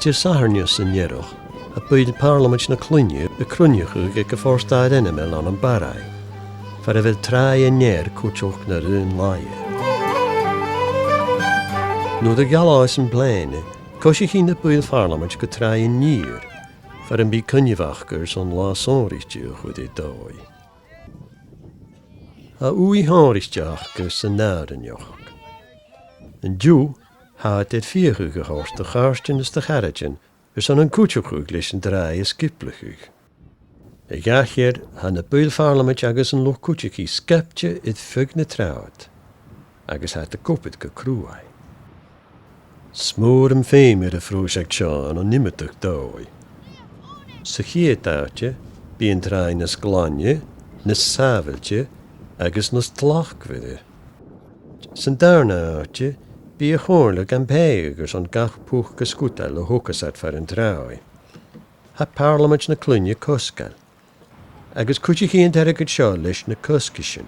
Tir saharnius yn ieroch, a bwyd y parliament na clwynnu y crwniwch ag y fforstad enymel an yn barau, far y fel trai yn nier cwtioch na rhywun laie. Nôd y galais yn blaen, cosich chi'n y bwyd parliament go trai yn nier, far yn byd cynnyfachgers o'n las onristiwch wedi doi. A wy honristiach gys yn nawr yn joch. Yn diw, had dit vierge gehorst de garsten is de garretjen, aan een koetjegug lis een draai skiplechug. Ik ga hier aan de builfarlement agus een loch koetjekie skeptje het fugne trouwt. Agus had de kop het gekroei. Smoor hem femer de vroeg Sean en nimmertig dooi. Ze giet uitje, bij een draai nes glanje, nes saveltje, agus nes tlach widde. Zijn daarna uitje, Bí a chórla an péagurs an gach púch go scútal le hócasat far an trái. Ha parliament na clunne coscal. Agus cúte chéan derigad seo leis na coscisin.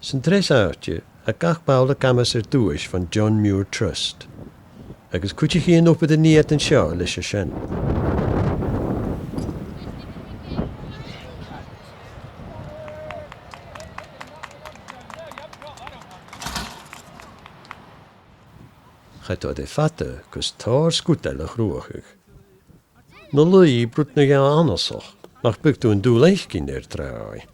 San tres áte a gach bála gamas dúis van John Muir Trust. Agus cúte chéan opad a níat an seo leis a sin. Gaat de vatte, kus taar scootelig roogig. No lui broet nog aan andersog, nog bukt toen doelig kinder traai.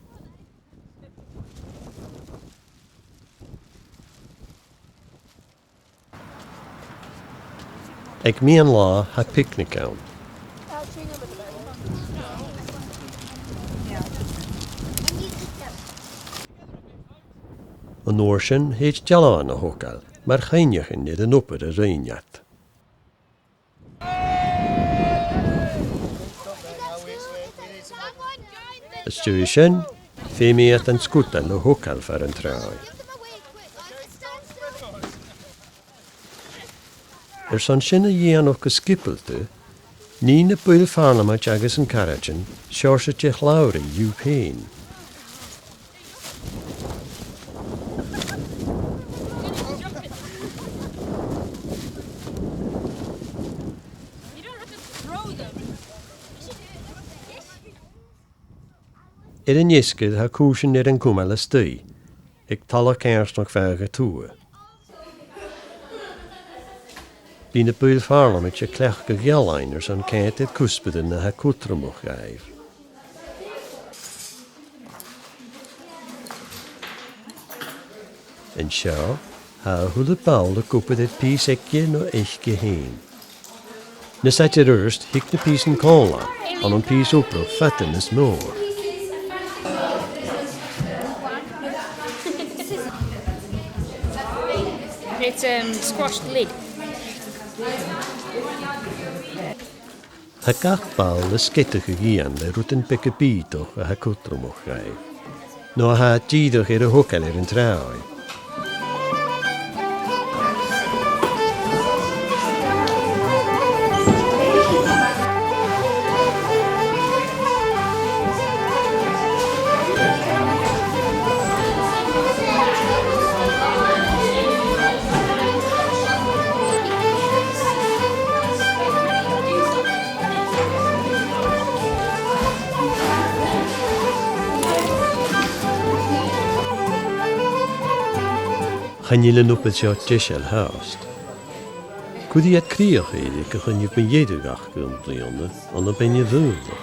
Ik meen la ha picnic aan. Een oorschen heet jalla aan de hokal. Maar geinjachin niet een oppere reinjat. Stuisjen, femiat en skutel de hokal voor een trui. Son sinne jeen nog geskippelte, nien puil farlamat jagus en karretjen, sjorset je lauri Upeen. Een jiskid ha koosjen een kumala stui. Ik talla kerst nog verge toe. Bine puil farlamet je klechke gelliners aan kent het kuspeden na ha kutrumog geef. En sjou, ha hule bouwle koepet het pies ekje no echtje heen. Ne zet je rust hik ne pies en cola, aan een pies opro vetten is moor. It's squashed the lid. Ha gachbal de skittige gian le ruten pikke bitoch a ha kutrumog geef. No ha tidoch de hokkel een traai. Gaan jullie op het jouw tishel haast? Kun je het krijgen, ik kan je bij jeder dag kunnen blijven, en dan ben je wilde.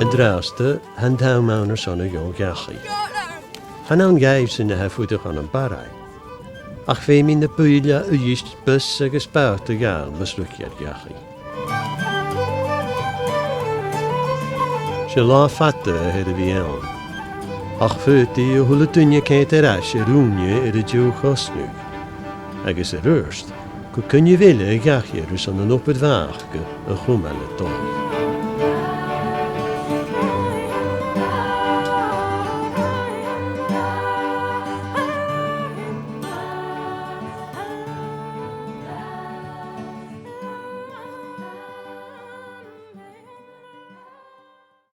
En draaste, handhouwmauners aan een jong jachie. Gaan aan geefs in de hervoedig aan een barrij. Ach, veem in de puilja, u jist bus en gespuite jaar, besluk je het jachie. Je la fatte het wiel. Ach föti je hulle tunje kent rasje roenje de jo gosnu. Agus rust, kun je willen gachje dus aan een op het waagke, een gommelle tong.